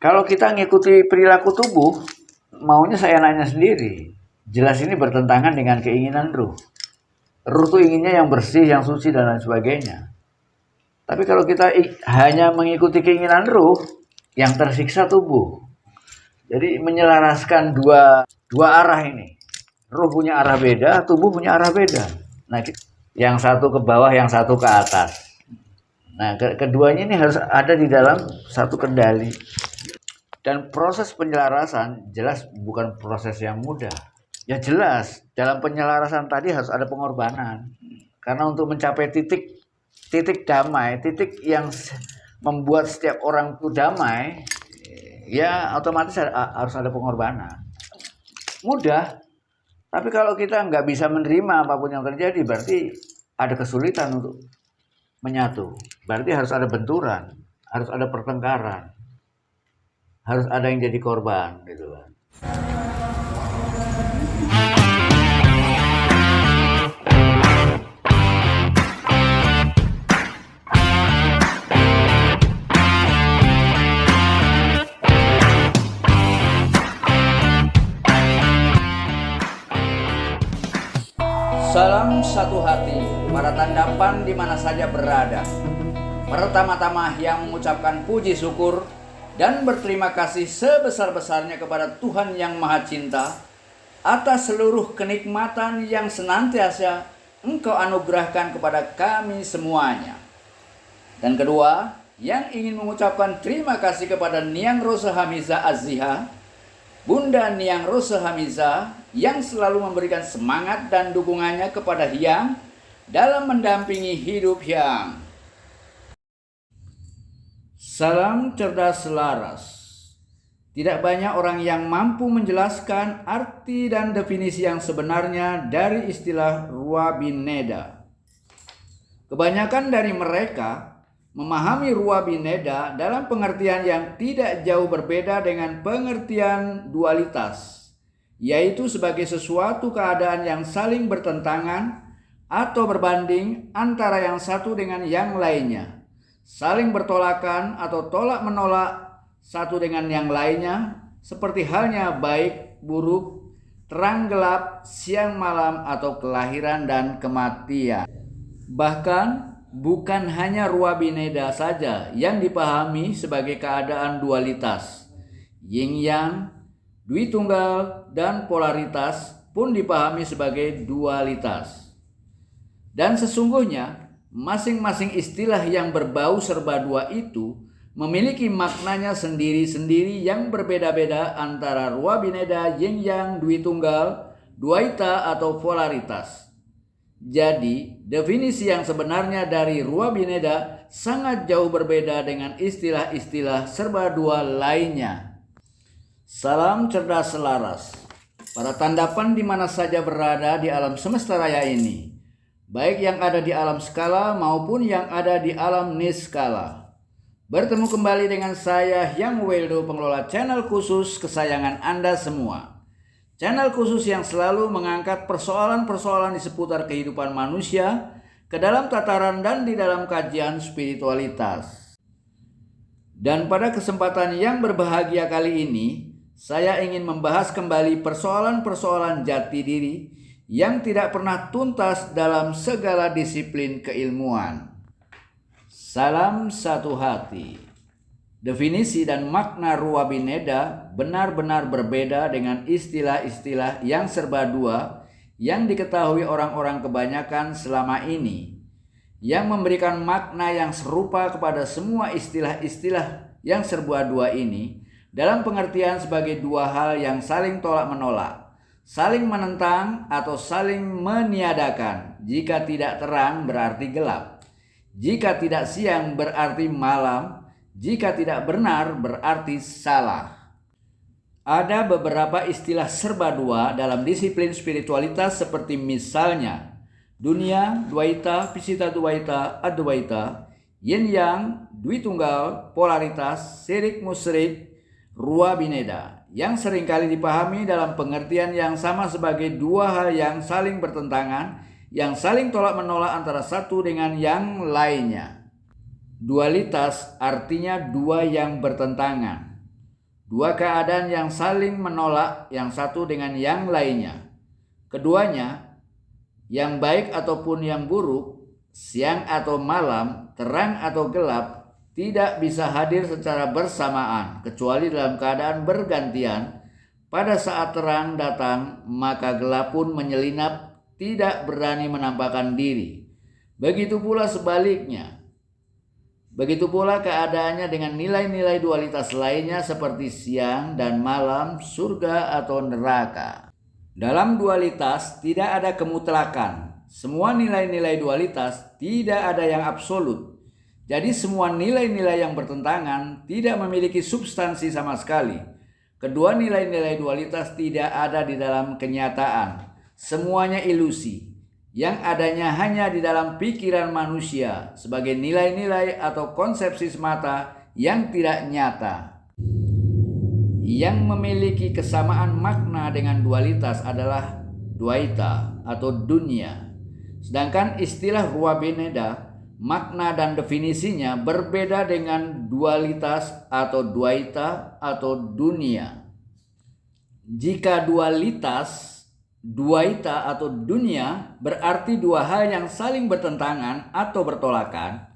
Kalau kita ngikuti perilaku tubuh, maunya saya nanya sendiri. Jelas ini bertentangan dengan keinginan ruh. Ruh itu inginnya yang bersih, yang suci, dan lain sebagainya. Tapi kalau kita hanya mengikuti keinginan ruh, yang tersiksa tubuh. Jadi menyelaraskan dua arah ini. Ruh punya arah beda, tubuh punya arah beda. Nah, yang satu ke bawah, yang satu ke atas. Nah, keduanya ini harus ada di dalam satu kendali. Dan proses penyelarasan jelas bukan proses yang mudah. Ya jelas, dalam penyelarasan tadi harus ada pengorbanan. Karena untuk mencapai titik damai, titik yang membuat setiap orang itu damai, ya otomatis harus ada pengorbanan. Mudah, tapi kalau kita nggak bisa menerima apapun yang terjadi, berarti ada kesulitan untuk menyatu. Berarti harus ada benturan, harus ada pertengkaran, harus ada yang jadi korban, gitu kan. Salam satu hati para tandapan di mana saja berada. Pertama-tama yang mengucapkan puji syukur dan berterima kasih sebesar-besarnya kepada Tuhan yang Maha Cinta atas seluruh kenikmatan yang senantiasa Engkau anugerahkan kepada kami semuanya. Dan kedua, yang ingin mengucapkan terima kasih kepada Niang Rose Hamiza Aziha, Bunda Niang Rose Hamiza, yang selalu memberikan semangat dan dukungannya kepada Hyang dalam mendampingi hidup Hyang. Salam cerdas selaras. Tidak banyak orang yang mampu menjelaskan arti dan definisi yang sebenarnya dari istilah Ruwa Bineda. Kebanyakan dari mereka memahami Ruwa Bineda dalam pengertian yang tidak jauh berbeda dengan pengertian dualitas, yaitu sebagai sesuatu keadaan yang saling bertentangan atau berbanding antara yang satu dengan yang lainnya, saling bertolakan atau tolak menolak satu dengan yang lainnya, seperti halnya baik, buruk, terang gelap, siang malam, atau kelahiran dan kematian. Bahkan bukan hanya Ruwa Bineda saja yang dipahami sebagai keadaan dualitas. Yin Yang, Dwi Tunggal, dan polaritas pun dipahami sebagai dualitas. Dan sesungguhnya masing-masing istilah yang berbau serba dua itu memiliki maknanya sendiri-sendiri yang berbeda-beda antara Ruwa Bineda, Yin Yang, Dwi Tunggal, Dwaita, atau polaritas. Jadi, definisi yang sebenarnya dari Ruwa Bineda sangat jauh berbeda dengan istilah-istilah serba dua lainnya. Salam cerdas selaras. Para tandapan di mana saja berada di alam semesta raya ini, baik yang ada di alam skala maupun yang ada di alam niskala. Bertemu kembali dengan saya, Hyang Weldo, pengelola channel khusus kesayangan Anda semua. Channel khusus yang selalu mengangkat persoalan-persoalan di seputar kehidupan manusia ke dalam tataran dan di dalam kajian spiritualitas. Dan pada kesempatan yang berbahagia kali ini, saya ingin membahas kembali persoalan-persoalan jati diri yang tidak pernah tuntas dalam segala disiplin keilmuan. Salam satu hati. Definisi dan makna Ruwa Bineda benar-benar berbeda dengan istilah-istilah yang serba dua yang diketahui orang-orang kebanyakan selama ini, yang memberikan makna yang serupa kepada semua istilah-istilah yang serba dua ini dalam pengertian sebagai dua hal yang saling tolak menolak, saling menentang atau saling meniadakan. Jika tidak terang berarti gelap, jika tidak siang berarti malam, jika tidak benar berarti salah. Ada beberapa istilah serba dua dalam disiplin spiritualitas seperti misalnya dunia, dwaita, visita dwaita, adwaita, yin yang, dwi tunggal, polaritas, sirik musyrik, Ruwa Bineda, yang seringkali dipahami dalam pengertian yang sama sebagai dua hal yang saling bertentangan, yang saling tolak menolak antara satu dengan yang lainnya. Dualitas artinya dua yang bertentangan. dua keadaan yang saling menolak yang satu dengan yang lainnya. Keduanya, yang baik ataupun yang buruk, siang atau malam, terang atau gelap, tidak bisa hadir secara bersamaan kecuali dalam keadaan bergantian. Pada saat terang datang, maka gelap pun menyelinap, tidak berani menampakkan diri. Begitu pula sebaliknya. Begitu pula keadaannya dengan nilai-nilai dualitas lainnya seperti siang dan malam, surga atau neraka. Dalam dualitas tidak ada kemutlakan. Semua nilai-nilai dualitas tidak ada yang absolut. Jadi semua nilai-nilai yang bertentangan tidak memiliki substansi sama sekali. Kedua nilai-nilai dualitas tidak ada di dalam kenyataan. Semuanya ilusi. Yang adanya hanya di dalam pikiran manusia sebagai nilai-nilai atau konsepsi semata yang tidak nyata. Yang memiliki kesamaan makna dengan dualitas adalah dwaita atau dunia. Sedangkan istilah Rua Bineda, makna dan definisinya berbeda dengan dualitas atau dwaita atau dunia. Jika dualitas, dwaita atau dunia berarti dua hal yang saling bertentangan atau bertolakan,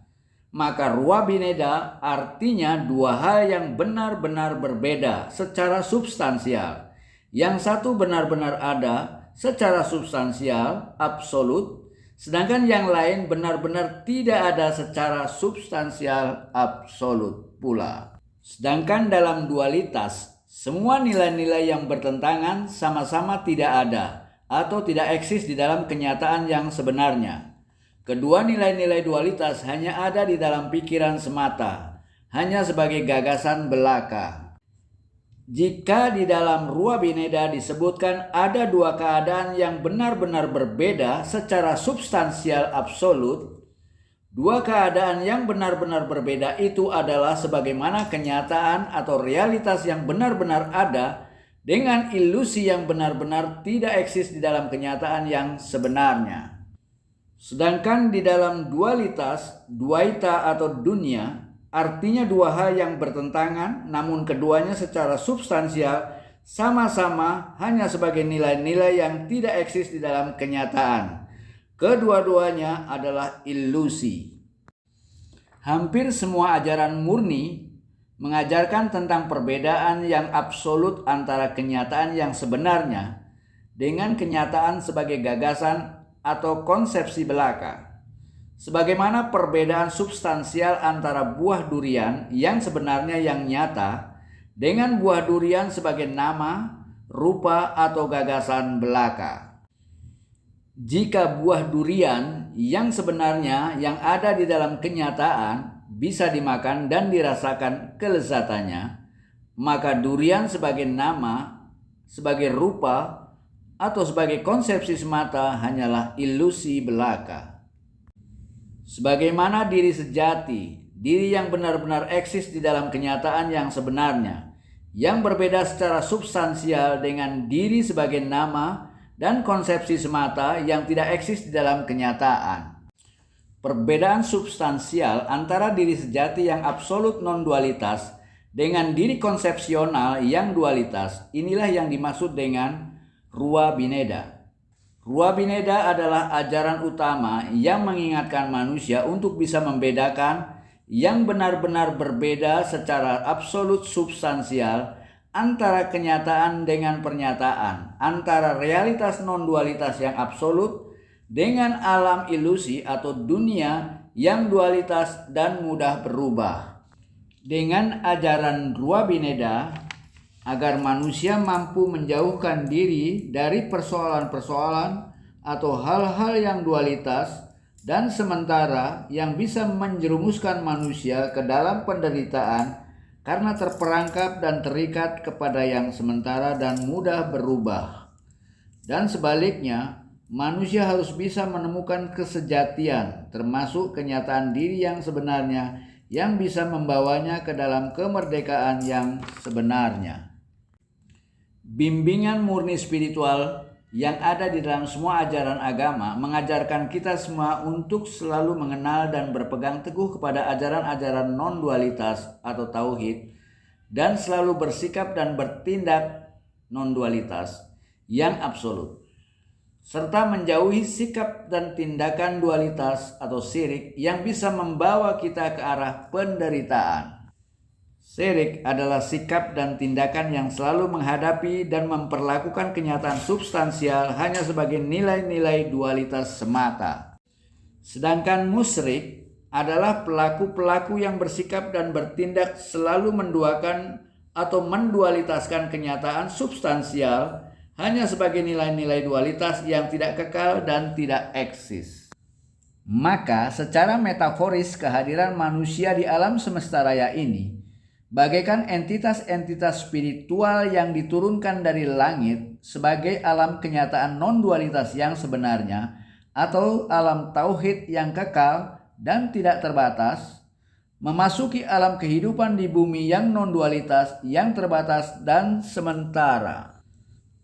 maka Rua Bineda artinya dua hal yang benar-benar berbeda secara substansial. Yang satu benar-benar ada secara substansial, absolut, sedangkan yang lain benar-benar tidak ada secara substansial, absolut pula. Sedangkan dalam dualitas, semua nilai-nilai yang bertentangan sama-sama tidak ada atau tidak eksis di dalam kenyataan yang sebenarnya. Kedua nilai-nilai dualitas hanya ada di dalam pikiran semata, hanya sebagai gagasan belaka. Jika di dalam Rua Bineda disebutkan ada dua keadaan yang benar-benar berbeda secara substansial absolut, dua keadaan yang benar-benar berbeda itu adalah sebagaimana kenyataan atau realitas yang benar-benar ada dengan ilusi yang benar-benar tidak eksis di dalam kenyataan yang sebenarnya. Sedangkan di dalam dualitas, dwaita atau dunia, artinya dua hal yang bertentangan namun keduanya secara substansial sama-sama hanya sebagai nilai-nilai yang tidak eksis di dalam kenyataan. Kedua-duanya adalah ilusi. Hampir semua ajaran murni mengajarkan tentang perbedaan yang absolut antara kenyataan yang sebenarnya dengan kenyataan sebagai gagasan atau konsepsi belaka. Sebagaimana perbedaan substansial antara buah durian yang sebenarnya yang nyata dengan buah durian sebagai nama, rupa, atau gagasan belaka. Jika buah durian yang sebenarnya yang ada di dalam kenyataan bisa dimakan dan dirasakan kelezatannya, maka durian sebagai nama, sebagai rupa, atau sebagai konsepsi semata hanyalah ilusi belaka. Sebagaimana diri sejati, diri yang benar-benar eksis di dalam kenyataan yang sebenarnya, yang berbeda secara substansial dengan diri sebagai nama dan konsepsi semata yang tidak eksis di dalam kenyataan. Perbedaan substansial antara diri sejati yang absolut non-dualitas dengan diri konsepsional yang dualitas, inilah yang dimaksud dengan Rua Bineda. Rua Bineda adalah ajaran utama yang mengingatkan manusia untuk bisa membedakan yang benar-benar berbeda secara absolut substansial antara kenyataan dengan pernyataan, antara realitas non-dualitas yang absolut dengan alam ilusi atau dunia yang dualitas dan mudah berubah. Dengan ajaran Rua Bineda, agar manusia mampu menjauhkan diri dari persoalan-persoalan atau hal-hal yang dualitas dan sementara yang bisa menjerumuskan manusia ke dalam penderitaan karena terperangkap dan terikat kepada yang sementara dan mudah berubah. Dan sebaliknya, manusia harus bisa menemukan kesejatian, termasuk kenyataan diri yang sebenarnya yang bisa membawanya ke dalam kemerdekaan yang sebenarnya. Bimbingan murni spiritual yang ada di dalam semua ajaran agama mengajarkan kita semua untuk selalu mengenal dan berpegang teguh kepada ajaran-ajaran non-dualitas atau tauhid dan selalu bersikap dan bertindak non-dualitas yang absolut, serta menjauhi sikap dan tindakan dualitas atau syirik yang bisa membawa kita ke arah penderitaan. Syirik adalah sikap dan tindakan yang selalu menghadapi dan memperlakukan kenyataan substansial hanya sebagai nilai-nilai dualitas semata. Sedangkan musyrik adalah pelaku-pelaku yang bersikap dan bertindak selalu menduakan atau mendualitaskan kenyataan substansial hanya sebagai nilai-nilai dualitas yang tidak kekal dan tidak eksis. Maka secara metaforis kehadiran manusia di alam semesta raya ini bagaikan entitas-entitas spiritual yang diturunkan dari langit sebagai alam kenyataan non-dualitas yang sebenarnya atau alam tauhid yang kekal dan tidak terbatas, memasuki alam kehidupan di bumi yang non-dualitas yang terbatas dan sementara.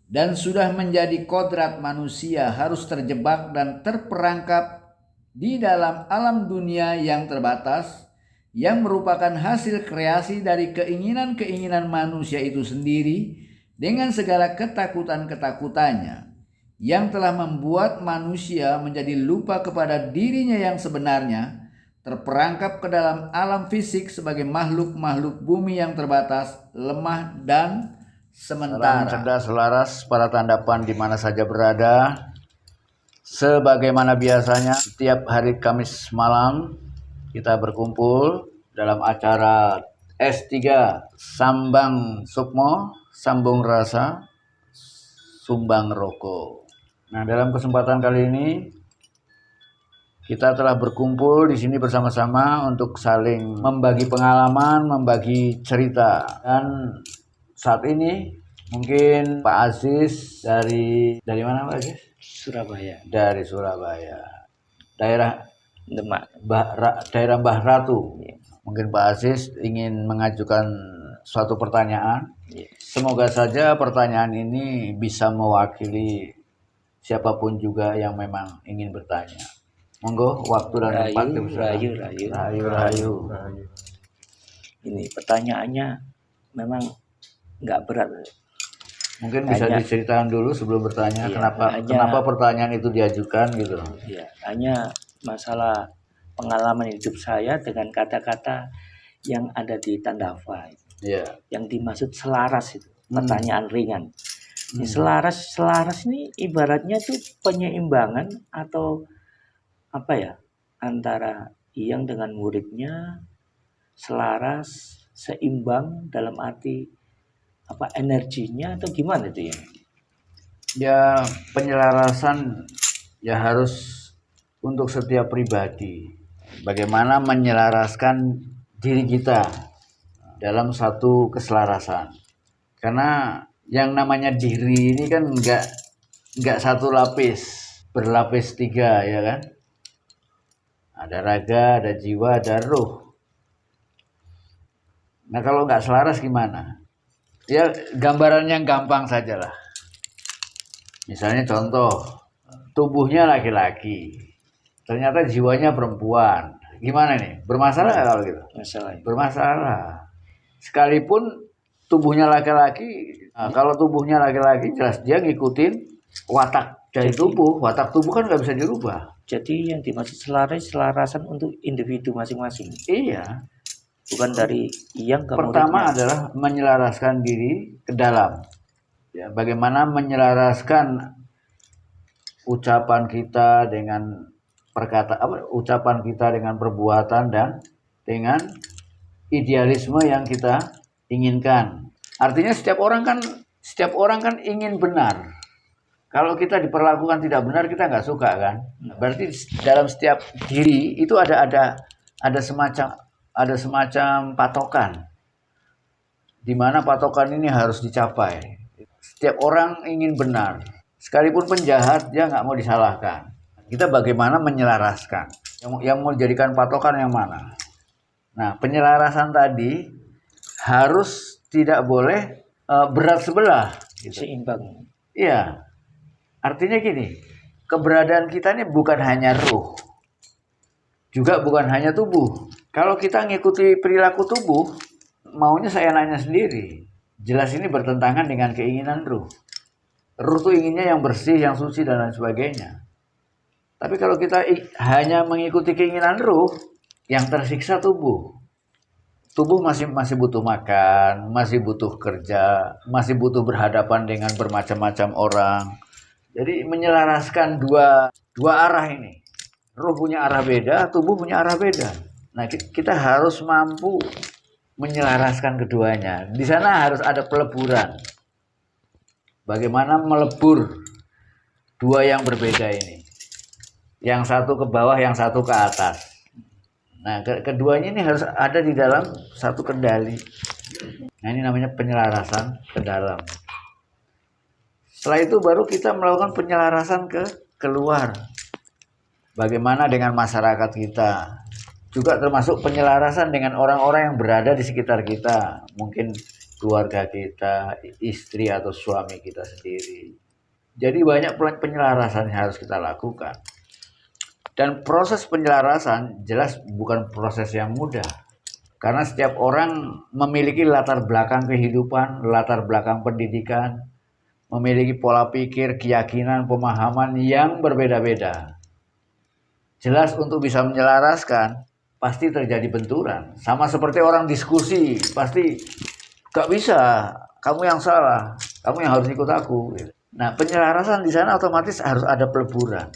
Dan sudah menjadi kodrat manusia harus terjebak dan terperangkap di dalam alam dunia yang terbatas, yang merupakan hasil kreasi dari keinginan-keinginan manusia itu sendiri dengan segala ketakutan-ketakutannya yang telah membuat manusia menjadi lupa kepada dirinya yang sebenarnya, terperangkap ke dalam alam fisik sebagai makhluk-makhluk bumi yang terbatas, lemah dan sementara. Salam cerdas selaras para tandapan di mana saja berada. Sebagaimana biasanya setiap hari Kamis malam kita berkumpul dalam acara S3 Sambang Sukmo, Sambung Rasa, Sumbang Roko. Nah, dalam kesempatan kali ini kita telah berkumpul di sini bersama-sama untuk saling membagi pengalaman, membagi cerita. Dan saat ini mungkin Pak Aziz dari mana Pak Aziz? Surabaya. Dari Surabaya. Daerah Demak. Daerah Mbah Ratu. Mungkin Pak Aziz ingin mengajukan suatu pertanyaan. Semoga saja pertanyaan ini bisa mewakili siapapun juga yang memang ingin bertanya. Monggo, waktu dan tempat. Rayu. Ini pertanyaannya memang nggak berat. Mungkin bisa diceritakan dulu sebelum bertanya, kenapa pertanyaan itu diajukan gitu. Ya, hanya masalah pengalaman hidup saya dengan kata-kata yang ada di Tandafa. Yang dimaksud selaras itu, pertanyaan ringan. Ini selaras ini ibaratnya tuh penyeimbangan atau apa ya, antara yang dengan muridnya, selaras, seimbang dalam arti apa, energinya atau gimana itu ya? Ya, penyelarasan ya harus untuk setiap pribadi. Bagaimana menyelaraskan diri kita dalam satu keselarasan. Karena yang namanya diri ini kan enggak satu lapis, berlapis 3 ya kan? Ada raga, ada jiwa, ada ruh. Nah, kalau enggak selaras gimana? Ya, gambaran yang gampang sajalah. Misalnya contoh, tubuhnya laki-laki, ternyata jiwanya perempuan. Gimana nih? Bermasalah nggak kalau gitu? Bermasalah. Sekalipun tubuhnya laki-laki, kalau tubuhnya laki-laki jelas dia ngikutin watak dari tubuh. Watak tubuh kan nggak bisa dirubah. Jadi yang dimaksud selarasan untuk individu masing-masing. Iya. Bukan dari yang pertama adalah menyelaraskan diri ke dalam. Ya, bagaimana menyelaraskan ucapan kita dengan ucapan kita dengan perbuatan dan dengan idealisme yang kita inginkan. Artinya setiap orang kan ingin benar. Kalau kita diperlakukan tidak benar, kita nggak suka kan. Berarti dalam setiap diri itu ada semacam patokan, di mana patokan ini harus dicapai. Setiap orang ingin benar, sekalipun penjahat dia nggak mau disalahkan. Kita bagaimana menyelaraskan? Yang mau dijadikan patokan yang mana? Nah, penyelarasan tadi harus tidak boleh berat sebelah. Gitu. Seimbang. Iya, artinya gini, keberadaan kita ini bukan hanya ruh, juga bukan hanya tubuh. Kalau kita ngikuti perilaku tubuh, maunya seenaknya sendiri. Jelas ini bertentangan dengan keinginan ruh. Ruh itu inginnya yang bersih, yang suci, dan lain sebagainya. Tapi kalau kita hanya mengikuti keinginan ruh, yang tersiksa tubuh. Tubuh masih butuh makan, masih butuh kerja, masih butuh berhadapan dengan bermacam-macam orang. Jadi menyelaraskan dua arah ini. Ruh punya arah beda, tubuh punya arah beda. Nah, kita harus mampu menyelaraskan keduanya. Di sana harus ada peleburan. Bagaimana melebur dua yang berbeda ini. Yang satu ke bawah, yang satu ke atas. Nah, keduanya ini harus ada di dalam satu kendali. Nah, ini namanya penyelarasan ke dalam. Setelah itu baru kita melakukan penyelarasan ke keluar. Bagaimana dengan masyarakat kita? Juga termasuk penyelarasan dengan orang-orang yang berada di sekitar kita. Mungkin keluarga kita, istri atau suami kita sendiri. Jadi banyak penyelarasan yang harus kita lakukan. Dan proses penyelarasan jelas bukan proses yang mudah. Karena setiap orang memiliki latar belakang kehidupan, latar belakang pendidikan, memiliki pola pikir, keyakinan, pemahaman yang berbeda-beda. Jelas untuk bisa menyelaraskan, pasti terjadi benturan. Sama seperti orang diskusi, pasti gak bisa, kamu yang salah, kamu yang harus ikut aku. Nah, penyelarasan di sana otomatis harus ada peleburan.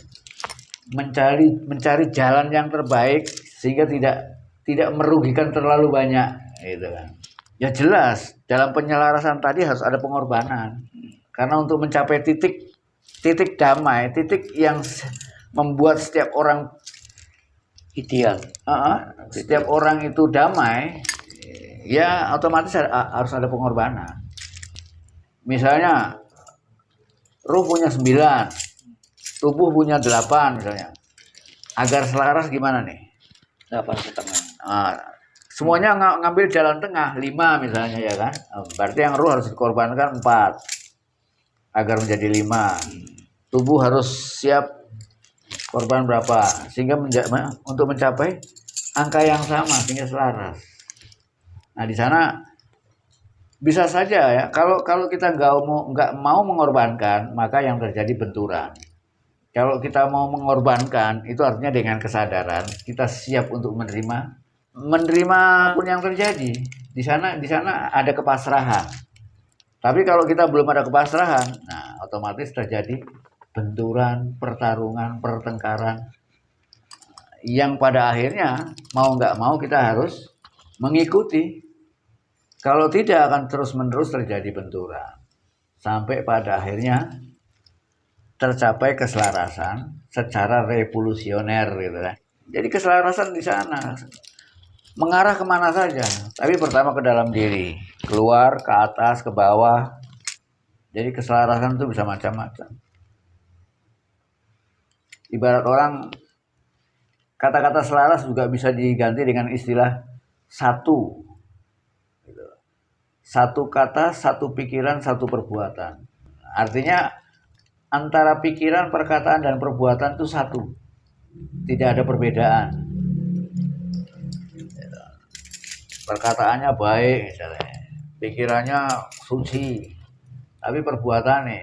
Mencari jalan yang terbaik sehingga tidak merugikan terlalu banyak, gitu kan. Ya jelas dalam penyelarasan tadi harus ada pengorbanan. Karena untuk mencapai titik damai, titik yang membuat setiap orang ideal, setiap orang itu damai, ya otomatis harus ada pengorbanan. Misalnya ruh punya 9, tubuh punya 8 misalnya. Agar selaras gimana nih? 8,5. Semuanya ngambil jalan tengah 5 misalnya, ya kan? Berarti yang ruh harus dikorbankan 4 agar menjadi 5. Tubuh harus siap korban berapa sehingga untuk mencapai angka yang sama sehingga selaras. Nah, di sana bisa saja ya, kalau kita nggak mau mengorbankan, maka yang terjadi benturan. Kalau kita mau mengorbankan, itu artinya dengan kesadaran kita siap untuk menerima pun yang terjadi. Di sana ada kepasrahan. Tapi kalau kita belum ada kepasrahan, nah otomatis terjadi benturan, pertarungan, pertengkaran yang pada akhirnya mau nggak mau kita harus mengikuti. Kalau tidak akan terus-menerus terjadi benturan sampai pada akhirnya tercapai keselarasan secara revolusioner, gitu kan. Jadi keselarasan di sana mengarah kemana saja, tapi pertama ke dalam diri, keluar, ke atas, ke bawah. Jadi keselarasan itu bisa macam-macam. Ibarat orang, kata-kata selaras juga bisa diganti dengan istilah satu. Satu kata, satu pikiran, satu perbuatan. Artinya antara pikiran, perkataan, dan perbuatan itu satu. Tidak ada perbedaan. Perkataannya baik misalnya, pikirannya suci, tapi perbuatannya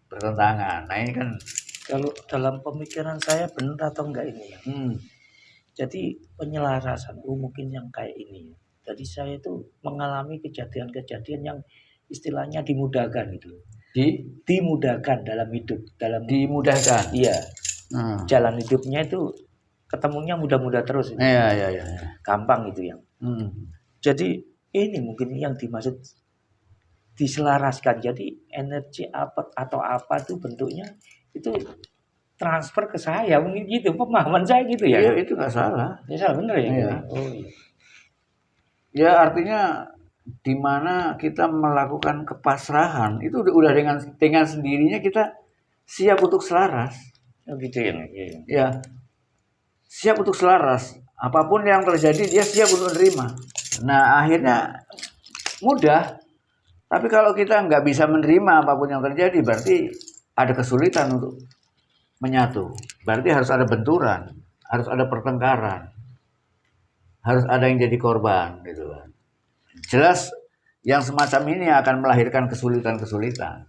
bertentangan. Nah ini kan kalau dalam pemikiran saya benar atau enggak ini ya. Jadi penyelarasan mungkin yang kayak ini. Jadi saya itu mengalami kejadian-kejadian yang istilahnya dimudahkan gitu. Dimudahkan dalam hidup, dimudahkan. Iya. Jalan hidupnya itu ketemunya mudah-mudah terus. Iya. Gampang gitu yang. Jadi ini mungkin yang dimaksud diselaraskan. Jadi energi apa atau apa itu bentuknya itu transfer ke saya mungkin gitu, pemahaman saya gitu ya. Iya, itu nggak salah. Ya salah bener ya. Iya. Oh iya. Ya artinya di mana kita melakukan kepasrahan itu udah dengan sendirinya kita siap untuk selaras. Oh gitu ya. Ya, siap untuk selaras. Apapun yang terjadi dia siap untuk menerima. Nah akhirnya mudah. Tapi kalau kita nggak bisa menerima apapun yang terjadi, berarti ada kesulitan untuk menyatu. Berarti harus ada benturan, harus ada pertengkaran, harus ada yang jadi korban, gitu kan. jelas yang semacam ini akan melahirkan kesulitan-kesulitan.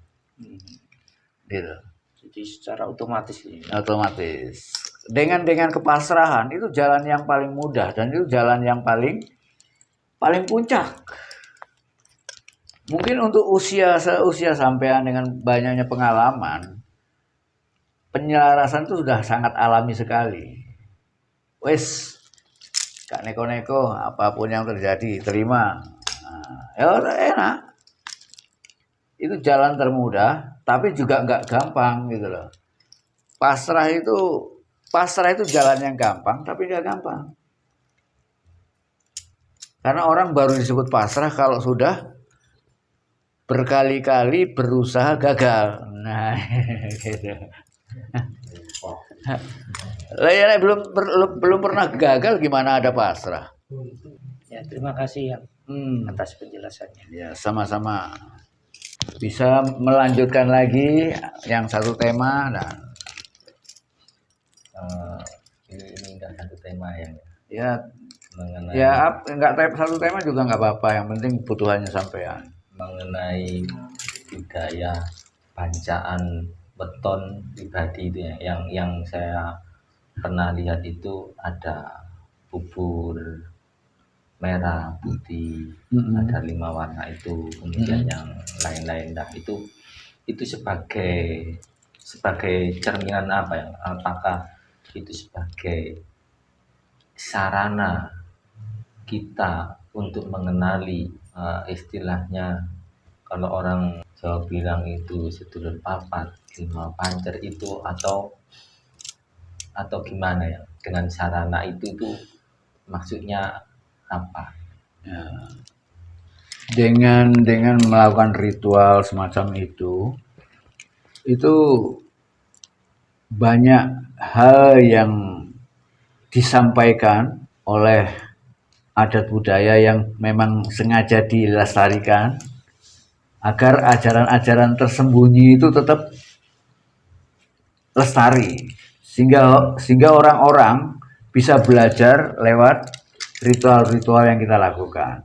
Gitu. Jadi secara otomatis ini. Otomatis. Dengan kepasrahan itu jalan yang paling mudah dan itu jalan yang paling puncak. Mungkin untuk seusia sampean dengan banyaknya pengalaman, penyelarasan itu sudah sangat alami sekali. Wes, gak neko-neko, apapun yang terjadi terima. Ya enak. Itu jalan termudah, tapi juga nggak gampang gitu loh. Pasrah itu jalan yang gampang, tapi nggak gampang. Karena orang baru disebut pasrah kalau sudah berkali-kali berusaha gagal. Nah, gitu. Lah ya belum pernah gagal gimana ada pasrah? Ya, terima kasih ya atas penjelasannya. Ya, sama-sama. Bisa melanjutkan lagi yang satu tema dan ini enggak satu tema ya mengenai enggak satu tema juga nggak apa-apa, yang penting kebutuhannya sampean. Mengenai budaya pancaan beton pribadi itu ya, yang saya pernah lihat itu ada bubur merah, putih, ada 5 warna itu, kemudian yang lain-lain. Nah itu sebagai cerminan apa ya? Apakah itu sebagai sarana kita untuk mengenali istilahnya, kalau orang Jawa bilang itu sedulur papat, 5 pancer itu, atau gimana ya, dengan sarana itu maksudnya apa? Ya. Dengan melakukan ritual semacam itu banyak hal yang disampaikan oleh adat budaya yang memang sengaja dilestarikan agar ajaran-ajaran tersembunyi itu tetap lestari, sehingga orang-orang bisa belajar lewat ritual-ritual yang kita lakukan.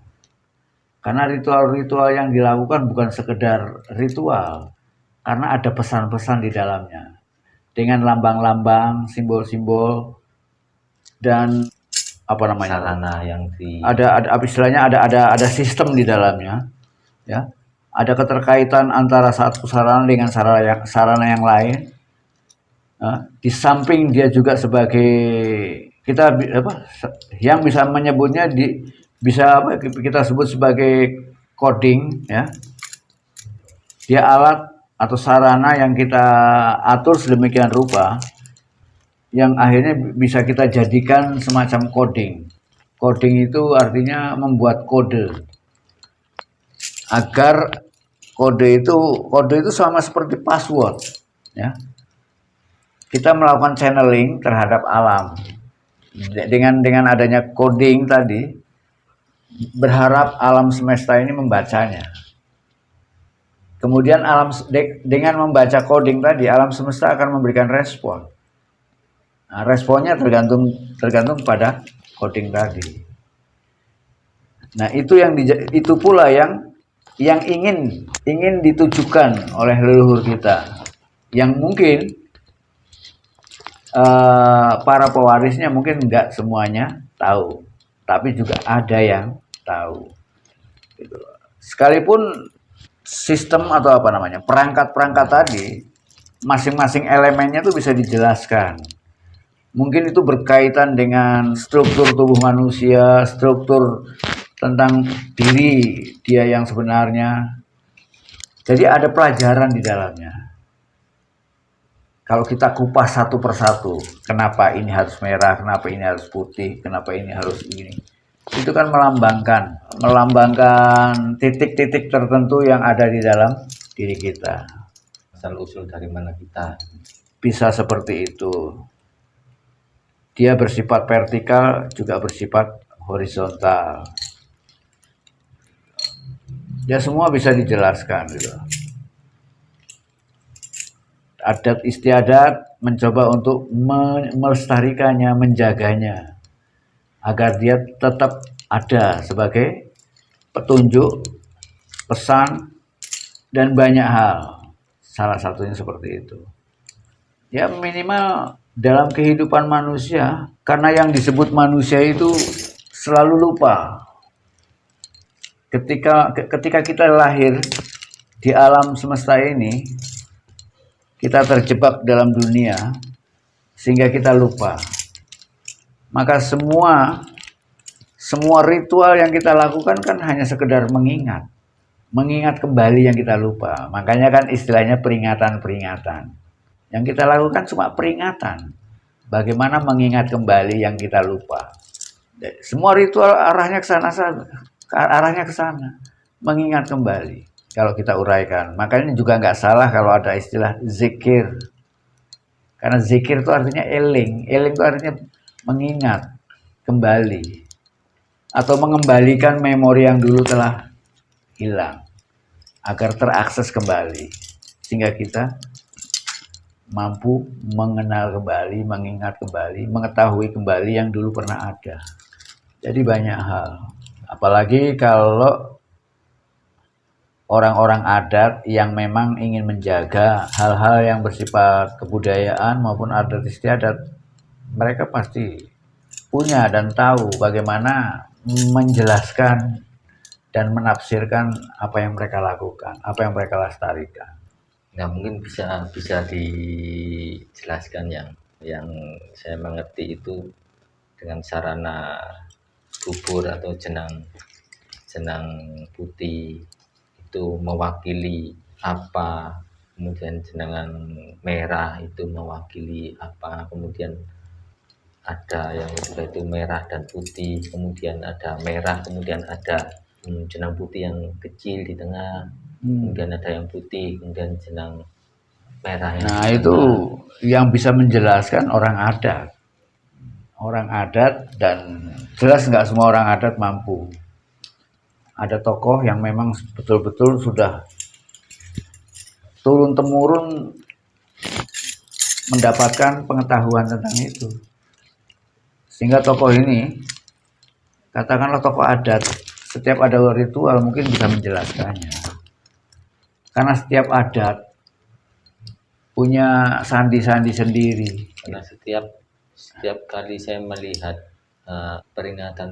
Karena ritual-ritual yang dilakukan bukan sekedar ritual, karena ada pesan-pesan di dalamnya. Dengan lambang-lambang, simbol-simbol, dan apa namanya? Sarana yang istilahnya ada sistem di dalamnya, ya. Ada keterkaitan antara satu sarana dengan sarana yang lain. Di samping dia juga sebagai yang bisa menyebutnya kita sebut sebagai coding, ya. Dia alat atau sarana yang kita atur sedemikian rupa yang akhirnya bisa kita jadikan semacam coding. Coding itu artinya membuat kode. Agar kode itu sama seperti password, ya. Kita melakukan channeling terhadap alam. Dengan adanya coding tadi, berharap alam semesta ini membacanya. Kemudian dengan membaca coding tadi, alam semesta akan memberikan respon. Nah, responnya tergantung pada coding tadi. Nah, itu pula yang ingin ditujukan oleh leluhur kita, yang mungkin para pewarisnya mungkin nggak semuanya tahu, tapi juga ada yang tahu. Gitu. Sekalipun sistem atau perangkat-perangkat tadi, masing-masing elemennya itu bisa dijelaskan. Mungkin itu berkaitan dengan struktur tubuh manusia, struktur tentang diri dia yang sebenarnya. Jadi ada pelajaran di dalamnya. Kalau kita kupas satu persatu, kenapa ini harus merah, kenapa ini harus putih, kenapa ini harus ini, itu kan melambangkan titik-titik tertentu yang ada di dalam diri kita. Asal-usul dari mana kita bisa seperti itu. Dia bersifat vertikal, juga bersifat horizontal. Ya semua bisa dijelaskan gitu. Adat istiadat mencoba untuk melestarikannya, menjaganya, agar dia tetap ada sebagai petunjuk, pesan, dan banyak hal. Salah satunya seperti itu. Ya minimal dalam kehidupan manusia, karena yang disebut manusia itu selalu lupa. Ketika kita lahir di alam semesta ini, kita terjebak dalam dunia sehingga kita lupa. Maka semua ritual yang kita lakukan kan hanya sekedar mengingat kembali yang kita lupa. Makanya kan istilahnya peringatan. Yang kita lakukan cuma peringatan. Bagaimana mengingat kembali yang kita lupa. Semua ritual arahnya ke sana, mengingat kembali. Kalau kita uraikan, makanya juga nggak salah kalau ada istilah zikir. Karena zikir itu artinya eling itu artinya mengingat kembali atau mengembalikan memori yang dulu telah hilang agar terakses kembali, sehingga kita mampu mengenal kembali, mengingat kembali, mengetahui kembali yang dulu pernah ada. Jadi banyak hal, apalagi kalau orang-orang adat yang memang ingin menjaga hal-hal yang bersifat kebudayaan maupun adat istiadat, mereka pasti punya dan tahu bagaimana menjelaskan dan menafsirkan apa yang mereka lakukan, apa yang mereka lestarikan. Nah, mungkin bisa dijelaskan yang saya mengerti itu dengan sarana bubur atau jenang putih itu mewakili apa, kemudian jenengan merah itu mewakili apa, kemudian ada yang itu merah dan putih, kemudian ada merah, kemudian ada jenang putih yang kecil di tengah, kemudian ada yang putih, kemudian jenang merah yang nah itu yang bisa menjelaskan orang adat, dan jelas nggak semua orang adat mampu. Ada tokoh yang memang betul-betul sudah turun-temurun mendapatkan pengetahuan tentang itu, sehingga tokoh ini, katakanlah tokoh adat, setiap ada ritual mungkin bisa menjelaskannya. Karena setiap adat punya sandi-sandi sendiri. Karena setiap kali saya melihat peringatan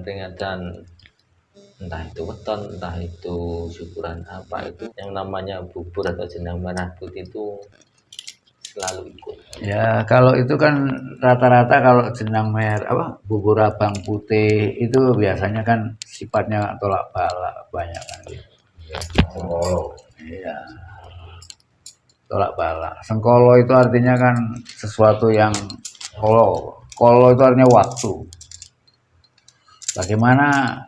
entah itu weton, entah itu syukuran apa, itu yang namanya bubur atau jenang merah putih itu selalu ikut. Ya kalau itu kan rata-rata kalau jenang merah bubur abang putih itu biasanya kan sifatnya tolak balak banyak kan gitu. Sengkolo. Iya. Tolak balak. Sengkolo itu artinya kan sesuatu yang kolo itu artinya waktu. Bagaimana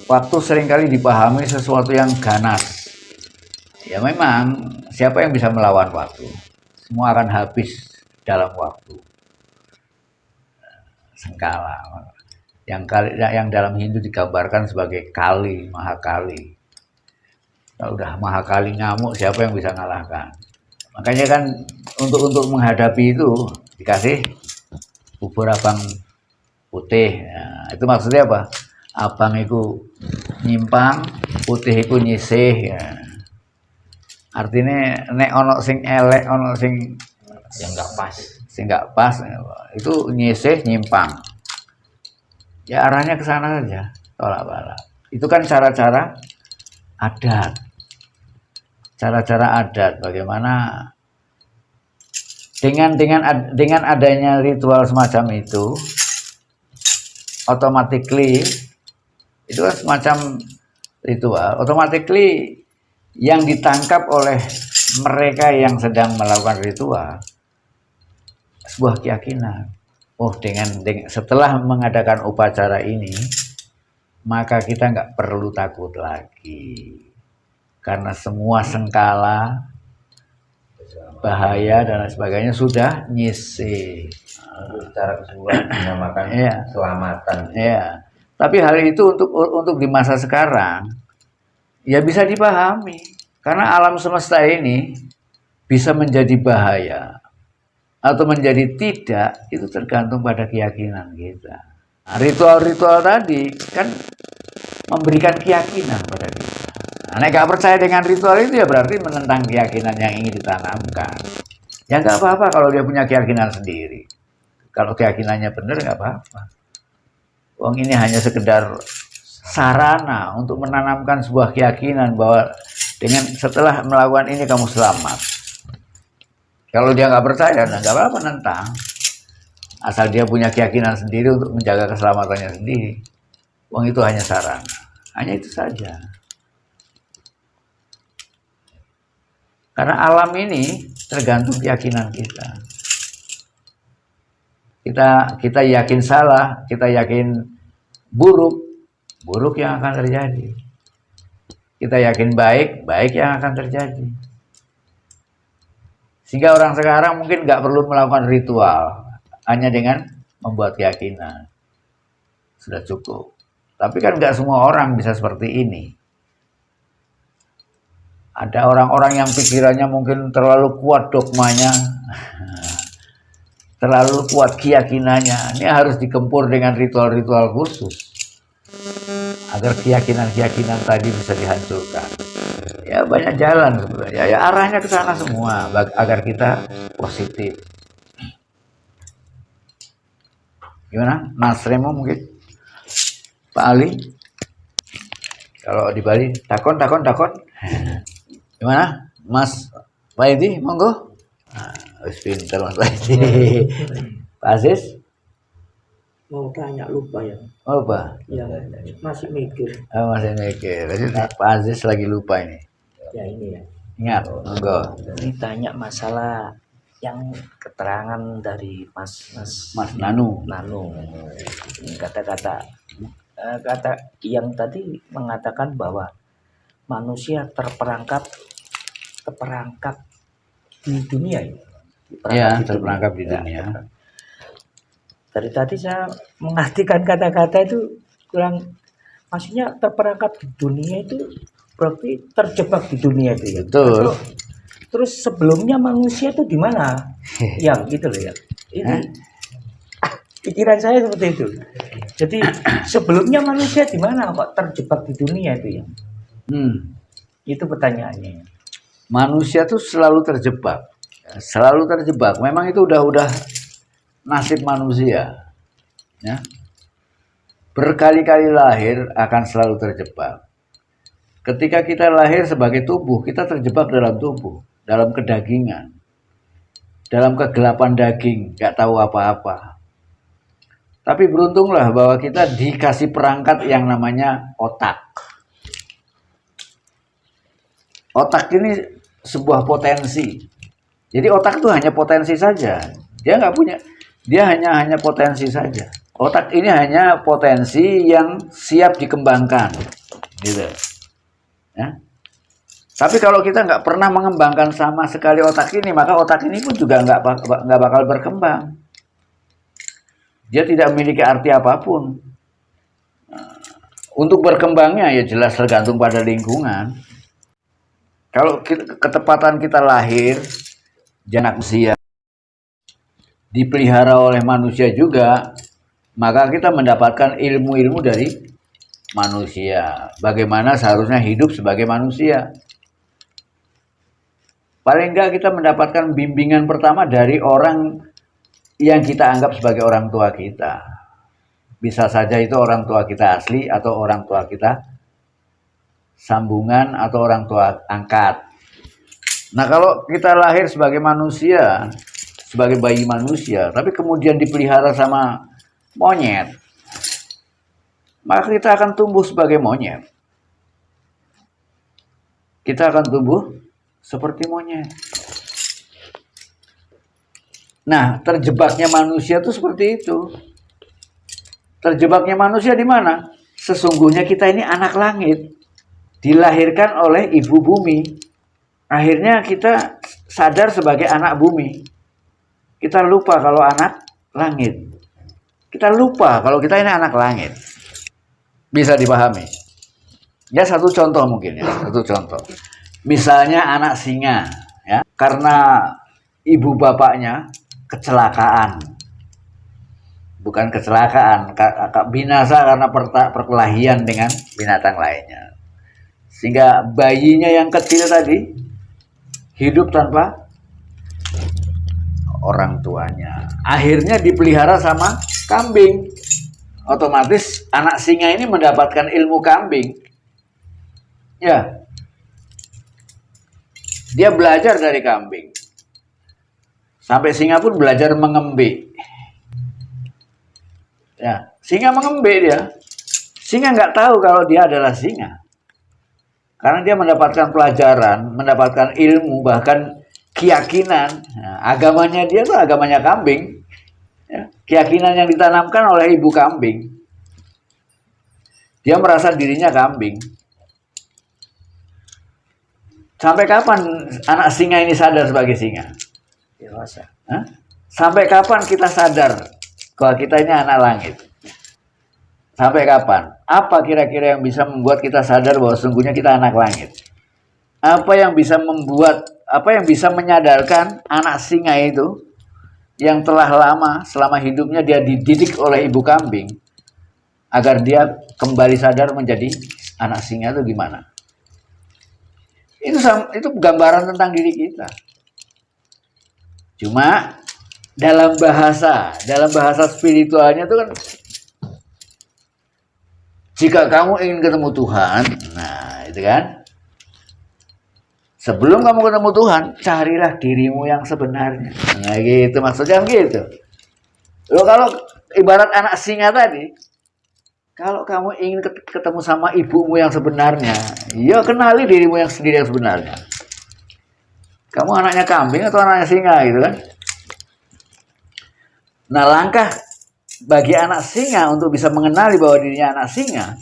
waktu seringkali dipahami sesuatu yang ganas. Ya memang siapa yang bisa melawan waktu? Semua akan habis dalam waktu. Sengkala. Yang dalam Hindu digambarkan sebagai Kali, Mahakali. Kalau udah Mahakali ngamuk, siapa yang bisa ngalahkan? Makanya kan untuk menghadapi itu dikasih bubur abang putih. Nah, itu maksudnya apa? Abang itu nyimpang, putih itu nyisih. Ya. Artinya nek ono sing elek, ono sing yang nggak pas, itu nyisih nyimpang. Ya arahnya ke sana saja, tolak balak. Itu kan cara-cara adat. Cara-cara adat bagaimana dengan adanya ritual semacam itu, automatically itu kan semacam ritual, automatically yang ditangkap oleh mereka yang sedang melakukan ritual sebuah keyakinan. Oh, setelah mengadakan upacara ini, maka kita nggak perlu takut lagi, karena semua sengkala, bahaya dan sebagainya sudah nyisih. Secara keseluruhan dinamakan keselamatan. Ya. Tapi hal itu untuk di masa sekarang ya bisa dipahami, karena alam semesta ini bisa menjadi bahaya atau menjadi tidak, itu tergantung pada keyakinan kita. Nah, ritual-ritual tadi kan memberikan keyakinan pada kita. Nah, nggak percaya dengan ritual itu ya berarti menentang keyakinan yang ingin ditanamkan. Ya nggak apa-apa kalau dia punya keyakinan sendiri. Kalau keyakinannya benar nggak apa-apa. Wong ini hanya sekedar sarana untuk menanamkan sebuah keyakinan bahwa dengan setelah melakukan ini kamu selamat. Kalau dia nggak percaya, nah nggak apa-apa nentang. Asal dia punya keyakinan sendiri untuk menjaga keselamatannya sendiri. Wong itu hanya sarana. Hanya itu saja. Karena alam ini tergantung keyakinan kita. Kita yakin salah, kita yakin buruk yang akan terjadi. Kita yakin baik yang akan terjadi. Sehingga orang sekarang mungkin nggak perlu melakukan ritual, hanya dengan membuat keyakinan. Sudah cukup. Tapi kan nggak semua orang bisa seperti ini. Ada orang-orang yang pikirannya mungkin terlalu kuat dogmanya, terlalu kuat keyakinannya. Ini harus dikempur dengan ritual-ritual khusus agar keyakinan-keyakinan tadi bisa dihancurkan. Ya banyak jalan sebenarnya. Ya arahnya ke sana semua agar kita positif. Gimana? Mas Remo mungkin? Pak Ali? Kalau di Bali, takon. Gimana? Mas Pak Edi, monggo. Wis pinter Mas Pak Edi. Pak Aziz? Mau tanya lupa ya. Oh, lupa? Ya, masih mikir. Oh, masih mikir. Jadi Pak Aziz lagi lupa ini. Ya ini ya. Ingat, monggo. Ini tanya masalah yang keterangan dari Mas Nanu. Ini kata yang tadi mengatakan bahwa manusia terperangkap di dunia ya. Terperangkap di dunia. Dari tadi saya mengartikan kata-kata itu kurang, maksudnya terperangkap di dunia itu berarti terjebak di dunia itu ya. Betul. Terus sebelumnya manusia itu di mana? Yang gitu loh ya. Ini pikiran saya seperti itu. Jadi sebelumnya manusia di mana kok terjebak di dunia itu ya? Itu pertanyaannya. Manusia tuh selalu terjebak. Memang itu udah nasib manusia. Ya. Berkali-kali lahir akan selalu terjebak. Ketika kita lahir sebagai tubuh, kita terjebak dalam tubuh, dalam kedagingan, dalam kegelapan daging, gak tahu apa-apa. Tapi beruntunglah bahwa kita dikasih perangkat yang namanya otak. Otak ini sebuah potensi. Jadi otak itu hanya potensi saja. Dia nggak punya, dia hanya potensi saja. Otak ini hanya potensi yang siap dikembangkan, gitu. Ya. Tapi kalau kita nggak pernah mengembangkan sama sekali otak ini, maka otak ini pun juga nggak bakal berkembang. Dia tidak memiliki arti apapun. Untuk berkembangnya ya jelas tergantung pada lingkungan. Kalau ketepatan kita lahir, anak manusia, dipelihara oleh manusia juga, maka kita mendapatkan ilmu-ilmu dari manusia. Bagaimana seharusnya hidup sebagai manusia. Paling enggak kita mendapatkan bimbingan pertama dari orang yang kita anggap sebagai orang tua kita. Bisa saja itu orang tua kita asli atau orang tua kita sambungan atau orang tua angkat. Nah, kalau kita lahir sebagai manusia, sebagai bayi manusia, tapi kemudian dipelihara sama monyet, maka kita akan tumbuh sebagai monyet. Kita akan tumbuh seperti monyet. Nah, terjebaknya manusia itu seperti itu. Terjebaknya manusia di mana? Sesungguhnya kita ini anak langit. Dilahirkan oleh ibu bumi. Akhirnya kita sadar sebagai anak bumi. Kita lupa kalau anak langit. Kita lupa kalau kita ini anak langit. Bisa dipahami? Ya satu contoh mungkin ya. Satu contoh. Misalnya anak singa. Ya, karena ibu bapaknya kecelakaan. bukan kecelakaan, binasa karena perkelahian dengan binatang lainnya. Sehingga bayinya yang kecil tadi hidup tanpa orang tuanya. Akhirnya dipelihara sama kambing. Otomatis anak singa ini mendapatkan ilmu kambing. Ya. Dia belajar dari kambing. Sampai singa pun belajar mengembe. Ya, singa mengembe dia. Singa nggak tahu kalau dia adalah singa. Karena dia mendapatkan pelajaran, mendapatkan ilmu, bahkan keyakinan. Nah, agamanya dia tuh agamanya kambing. Ya, keyakinan yang ditanamkan oleh ibu kambing. Dia merasa dirinya kambing. Sampai kapan anak singa ini sadar sebagai singa? Dewasa. Hah? Sampai kapan kita sadar bahwa kita ini anak langit? Sampai kapan? Apa kira-kira yang bisa membuat kita sadar bahwa sesungguhnya kita anak langit? Apa yang bisa menyadarkan anak singa itu yang telah lama selama hidupnya dia dididik oleh ibu kambing agar dia kembali sadar menjadi anak singa itu gimana? Itu gambaran tentang diri kita. Cuma dalam bahasa spiritualnya itu kan, jika kamu ingin ketemu Tuhan, nah itu kan, sebelum kamu ketemu Tuhan, carilah dirimu yang sebenarnya. Nah gitu, maksudnya gitu. Loh, kalau ibarat anak singa tadi, kalau kamu ingin ketemu sama ibumu yang sebenarnya, ya kenali dirimu yang sendiri yang sebenarnya. Kamu anaknya kambing atau anaknya singa gitu kan? Nah, langkah bagi anak singa untuk bisa mengenali bahwa dirinya anak singa.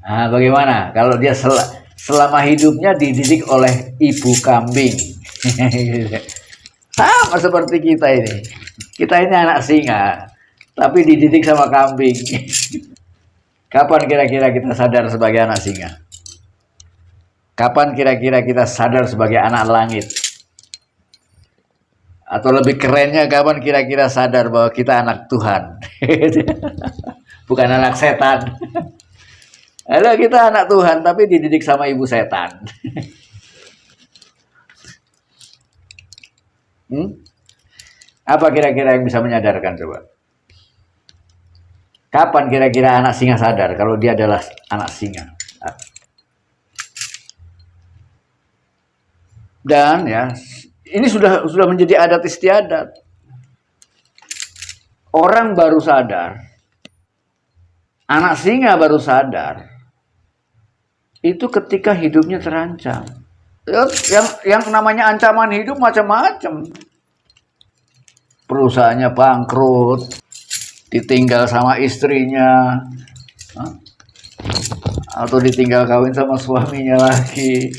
Nah, bagaimana kalau dia selama hidupnya dididik oleh ibu kambing? Sama seperti kita ini. Kita ini anak singa, tapi dididik sama kambing. Kapan kira-kira kita sadar sebagai anak singa? Kapan kira-kira kita sadar sebagai anak langit? Atau lebih kerennya, kapan kira-kira sadar bahwa kita anak Tuhan? Bukan anak setan. Halo, kita anak Tuhan, tapi dididik sama ibu setan. Apa kira-kira yang bisa menyadarkan coba? Kapan kira-kira anak singa sadar kalau dia adalah anak singa? Dan ya, ini sudah menjadi adat istiadat. Orang baru sadar, anak singa baru sadar, itu ketika hidupnya terancam. Yang namanya ancaman hidup macam-macam. Perusahaannya bangkrut, ditinggal sama istrinya, atau ditinggal kawin sama suaminya lagi.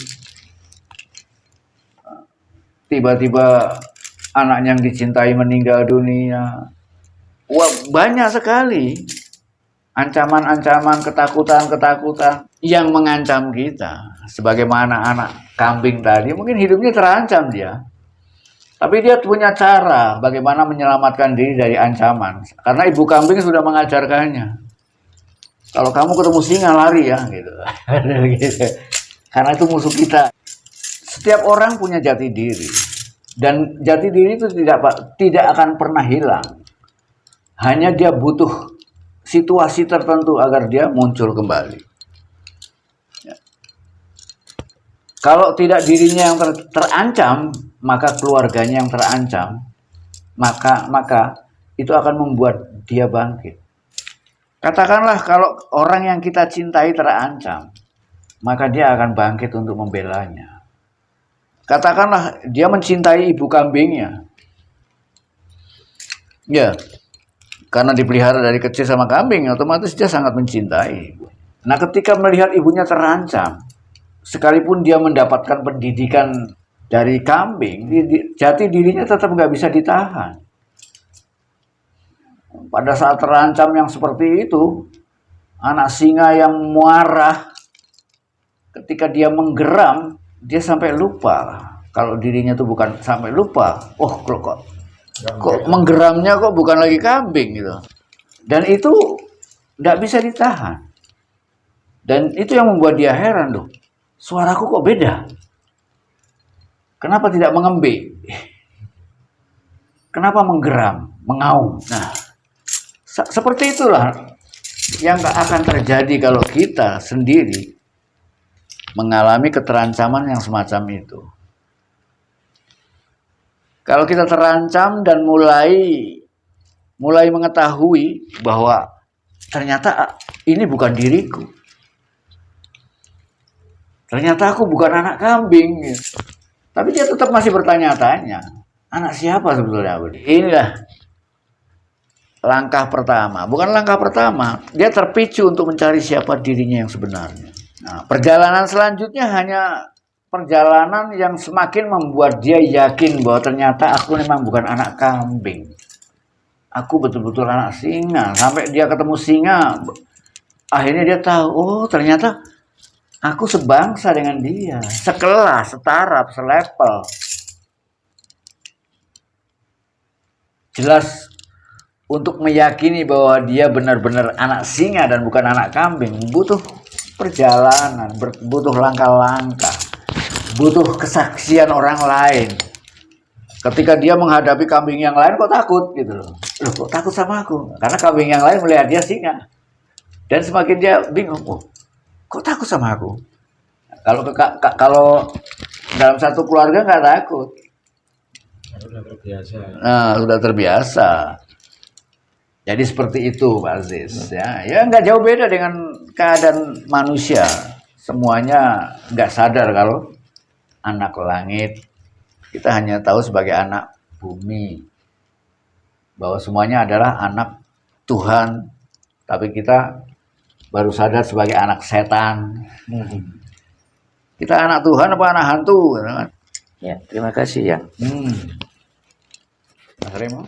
Tiba-tiba anaknya yang dicintai meninggal dunia. Wah, banyak sekali ancaman-ancaman, ketakutan-ketakutan yang mengancam kita. Sebagaimana anak kambing tadi, mungkin hidupnya terancam dia. Tapi dia punya cara bagaimana menyelamatkan diri dari ancaman. Karena ibu kambing sudah mengajarkannya. Kalau kamu ketemu singa, lari ya, gitu. Karena itu musuh kita. Setiap orang punya jati diri, dan jati diri itu tidak akan pernah hilang. Hanya dia butuh situasi tertentu agar dia muncul kembali. Ya. Kalau tidak dirinya yang terancam, maka keluarganya yang terancam, maka itu akan membuat dia bangkit. Katakanlah kalau orang yang kita cintai terancam, maka dia akan bangkit untuk membelanya. Katakanlah dia mencintai ibu kambingnya. Ya, karena dipelihara dari kecil sama kambing, otomatis dia sangat mencintai. Nah, ketika melihat ibunya terancam, sekalipun dia mendapatkan pendidikan dari kambing, jati dirinya tetap nggak bisa ditahan. Pada saat terancam yang seperti itu, anak singa yang marah, ketika dia menggeram, dia sampai lupa kalau dirinya itu bukan sampai lupa. Oh, kok Kok menggeramnya kok bukan lagi kambing gitu. Dan itu tidak bisa ditahan. Dan itu yang membuat dia heran loh. Suaraku kok beda? Kenapa tidak mengembik? Kenapa menggeram, mengaum? Nah, seperti itulah yang akan terjadi kalau kita sendiri mengalami keterancaman yang semacam itu. Kalau kita terancam dan mulai mengetahui bahwa ternyata ini bukan diriku. Ternyata aku bukan anak kambing. Tapi dia tetap masih bertanya-tanya. Anak siapa sebetulnya? Inilah langkah pertama. Bukan langkah pertama. Dia terpicu untuk mencari siapa dirinya yang sebenarnya. Nah, perjalanan selanjutnya hanya perjalanan yang semakin membuat dia yakin bahwa ternyata aku memang bukan anak kambing. Aku betul-betul anak singa. Sampai dia ketemu singa, akhirnya dia tahu, oh ternyata aku sebangsa dengan dia, sekelas, setaraf, selevel. Jelas untuk meyakini bahwa dia benar-benar anak singa dan bukan anak kambing, butuh perjalanan, butuh langkah-langkah, butuh kesaksian orang lain. Ketika dia menghadapi kambing yang lain kok takut gitu loh. Loh kok takut sama aku? Karena kambing yang lain melihat dia singa. Dan semakin dia bingung, oh, kok takut sama aku? Kalau dalam satu keluarga nggak takut. Sudah terbiasa. Nah, sudah terbiasa. Jadi seperti itu, Pak Aziz. Ya nggak jauh beda dengan keadaan manusia. Semuanya nggak sadar kalau anak langit. Kita hanya tahu sebagai anak bumi. Bahwa semuanya adalah anak Tuhan. Tapi kita baru sadar sebagai anak setan. Kita anak Tuhan apa anak hantu? Ya, terima kasih ya. Mas Remo?